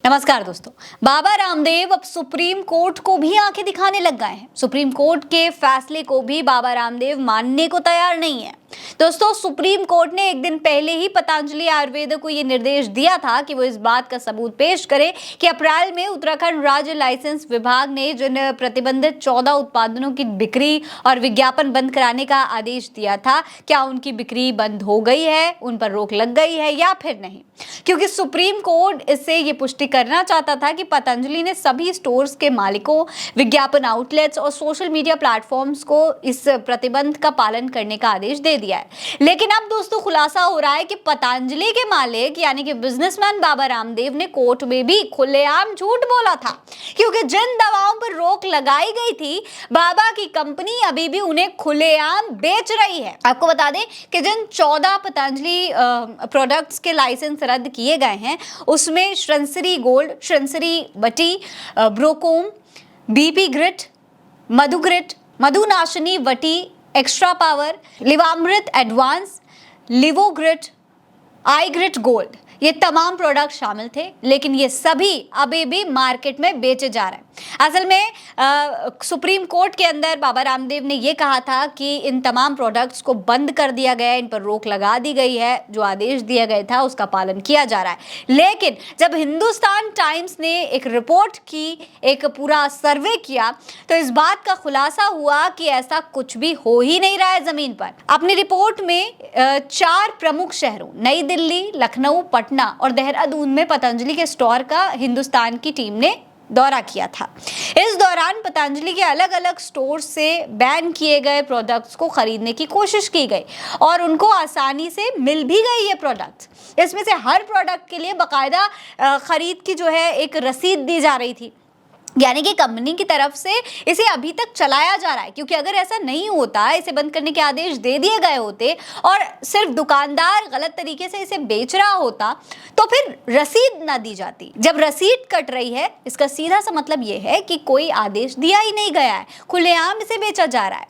नमस्कार दोस्तों। बाबा रामदेव अब सुप्रीम कोर्ट को भी आंखें दिखाने लग गए हैं। सुप्रीम कोर्ट के फैसले को भी बाबा रामदेव मानने को तैयार नहीं है। दोस्तों, सुप्रीम कोर्ट ने एक दिन पहले ही पतंजलि आयुर्वेद को यह निर्देश दिया था कि वो इस बात का सबूत पेश करे कि अप्रैल में उत्तराखंड राज्य लाइसेंस विभाग ने जिन प्रतिबंधित 14 उत्पादनों की बिक्री और विज्ञापन बंद कराने का आदेश दिया था, क्या उनकी बिक्री बंद हो गई है, उन पर रोक लग गई है या फिर नहीं। क्योंकि सुप्रीम कोर्ट इससे ये पुष्टि करना चाहता था कि पतंजलि ने सभी स्टोर्स के मालिकों, विज्ञापन आउटलेट्स और सोशल मीडिया प्लेटफॉर्म्स को इस प्रतिबंध का पालन करने का आदेश दे दिया है। लेकिन अब दोस्तों खुलासा हो रहा है कि पतंजलि के मालिक यानी कि बिजनेसमैन बाबा रामदेव ने कोर्ट में भी खुलेआम झूठ बोला था, क्योंकि जिन दवाओं पर रोक लगाई गई थी, बाबा की कंपनी अभी भी उन्हें खुलेआम बेच रही है। आपको बता दें कि जिन 14 पतंजलि प्रोडक्ट्स के लाइसेंस रद्द किए गए हैं, उसमें श्रंसरी गोल्ड, श्रंसरी बटी, ब्रोकोम, BP grit, Madhu grit, Madhunashini Vati, extra power, Livamrit advance, Livogrit, Eyegrit gold, ये तमाम प्रोडक्ट शामिल थे। लेकिन ये सभी अभी भी मार्केट में बेचे जा रहे हैं। असल में सुप्रीम कोर्ट के अंदर बाबा रामदेव ने यह कहा था कि इन तमाम प्रोडक्ट्स को बंद कर दिया गया है, इन पर रोक लगा दी गई है, जो आदेश दिया गया था उसका पालन किया जा रहा है। लेकिन जब हिंदुस्तान टाइम्स ने एक रिपोर्ट की, एक पूरा सर्वे किया, तो इस बात का खुलासा हुआ कि ऐसा कुछ भी हो ही नहीं रहा है जमीन पर। अपनी रिपोर्ट में 4 प्रमुख शहरों नई दिल्ली, लखनऊ, पटना और देहरादून में पतंजलि के स्टोर का हिंदुस्तान की टीम ने दौरा किया था। इस दौरान पतंजलि के अलग अलग स्टोर से बैन किए गए प्रोडक्ट्स को खरीदने की कोशिश की गई और उनको आसानी से मिल भी गई ये प्रोडक्ट्स। इसमें से हर प्रोडक्ट के लिए बाकायदा खरीद की जो है एक रसीद दी जा रही थी, यानी कि कंपनी की तरफ से इसे अभी तक चलाया जा रहा है। क्योंकि अगर ऐसा नहीं होता, इसे बंद करने के आदेश दे दिए गए होते और सिर्फ दुकानदार गलत तरीके से इसे बेच रहा होता, तो फिर रसीद ना दी जाती। जब रसीद कट रही है, इसका सीधा सा मतलब यह है कि कोई आदेश दिया ही नहीं गया है, खुलेआम इसे बेचा जा रहा है।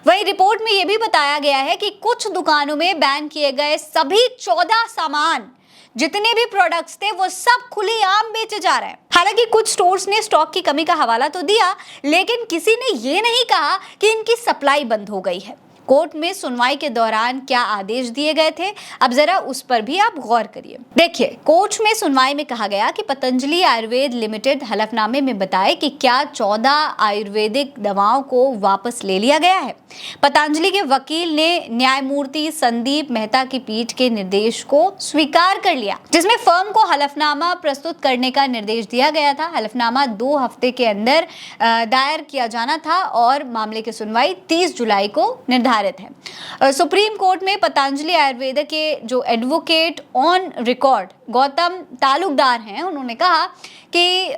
वही रिपोर्ट में यह भी बताया गया है कि कुछ दुकानों में बैन किए गए सभी 14 सामान, जितने भी प्रोडक्ट्स थे, वो सब खुलेआम बेचे जा रहे हैं। हालांकि कुछ स्टोर्स ने स्टॉक की कमी का हवाला तो दिया, लेकिन किसी ने ये नहीं कहा कि इनकी सप्लाई बंद हो गई है। कोर्ट में सुनवाई के दौरान क्या आदेश दिए गए थे, अब जरा उस पर भी आप गौर करिए। देखिए, कोर्ट में सुनवाई में कहा गया कि पतंजलि आयुर्वेद लिमिटेड हलफनामे में बताए कि क्या 14 आयुर्वेदिक दवाओं को वापस ले लिया गया है। पतंजलि के वकील ने न्यायमूर्ति संदीप मेहता की पीठ के निर्देश को स्वीकार कर लिया, जिसमें फर्म को हलफनामा प्रस्तुत करने का निर्देश दिया गया था। हलफनामा 2 हफ्ते के अंदर दायर किया जाना था और मामले की सुनवाई 30 जुलाई को निर्धारित है। सुप्रीम कोर्ट में पतंजलि आयुर्वेद के जो advocate on record Gautam Talukdar हैं, उन्होंने कहा कि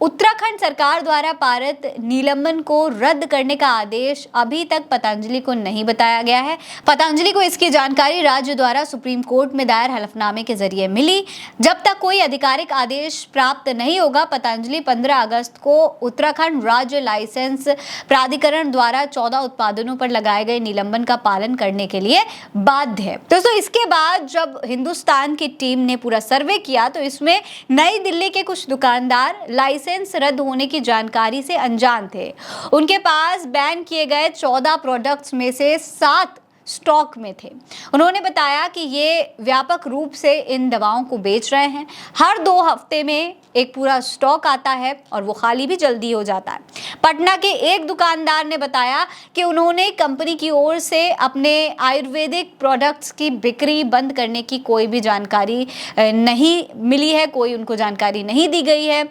उत्तराखंड सरकार द्वारा पारित निलंबन को रद्द करने का आदेश अभी तक पतंजलि को नहीं बताया गया है। पतंजलि को इसकी जानकारी राज्य द्वारा सुप्रीम कोर्ट में दायर हलफनामे के जरिए मिली। जब तक कोई आधिकारिक आदेश प्राप्त नहीं होगा, पतंजलि 15 अगस्त को उत्तराखंड राज्य लाइसेंस प्राधिकरण द्वारा 14 उत्पादनों पर लगाए गए निलंबन का पालन करने के लिए बाध्य है। दोस्तों, इसके बाद जब हिंदुस्तान की टीम ने पूरा सर्वे किया, तो इसमें नई दिल्ली के कुछ दुकानदार लाइसेंस रद्द होने की जानकारी से अनजान थे। उनके पास बैन किए गए 14 प्रोडक्ट्स में से 7 स्टॉक में थे। उन्होंने बताया कि ये व्यापक रूप से इन दवाओं को बेच रहे हैं। हर 2 हफ्ते में एक पूरा स्टॉक आता है और वो खाली भी जल्दी हो जाता है। पटना के एक दुकानदार ने बताया कि उन्होंने कंपनी की ओर से अपने आयुर्वेदिक प्रोडक्ट्स की बिक्री बंद करने की कोई भी जानकारी नहीं मिली है, कोई उनको जानकारी नहीं दी गई है।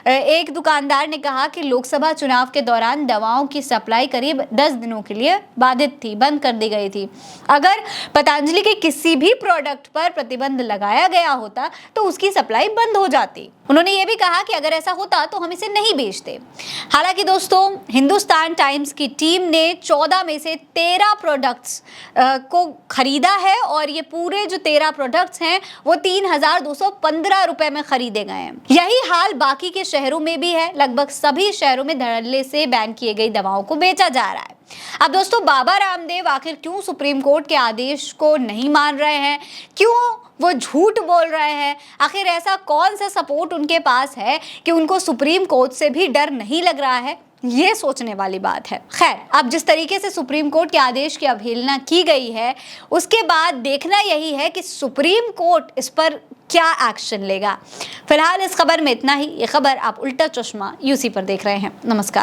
एक दुकानदार ने कहा कि लोकसभा चुनाव के दौरान दवाओं की सप्लाई करीब 10 दिनों के लिए बाधित थी, बंद कर दी गई थी। अगर पतंजलि के किसी भी प्रोडक्ट पर प्रतिबंध लगाया गया होता, तो उसकी सप्लाई बंद हो जाती। उन्होंने ये भी कहा कि अगर ऐसा होता तो हम इसे नहीं बेचते। हालांकि दोस्तों, हिंदुस्तान टाइम्स की टीम ने 14 में से 13 प्रोडक्ट्स को खरीदा है और ये पूरे जो 13 प्रोडक्ट्स हैं वो 3,215 रुपए में खरीदे गए हैं। यही हाल बाकी के शहरों में भी है। लगभग सभी शहरों में धड़ल्ले से बैन किए गई दवाओं को बेचा जा रहा है। अब दोस्तों, बाबा रामदेव आखिर क्यों सुप्रीम कोर्ट के आदेश को नहीं मान रहे हैं, क्यों वो झूठ बोल रहे हैं, आखिर ऐसा कौन सा सपोर्ट उनके पास है कि उनको सुप्रीम कोर्ट से भी डर नहीं लग रहा है, ये सोचने वाली बात है। खैर, अब जिस तरीके से सुप्रीम कोर्ट के आदेश की अवहेलना की गई है, उसके बाद देखना यही है कि सुप्रीम कोर्ट इस पर क्या एक्शन लेगा। फिलहाल इस खबर में इतना ही। ये खबर आप उल्टा चश्मा यूसी पर देख रहे हैं। नमस्कार।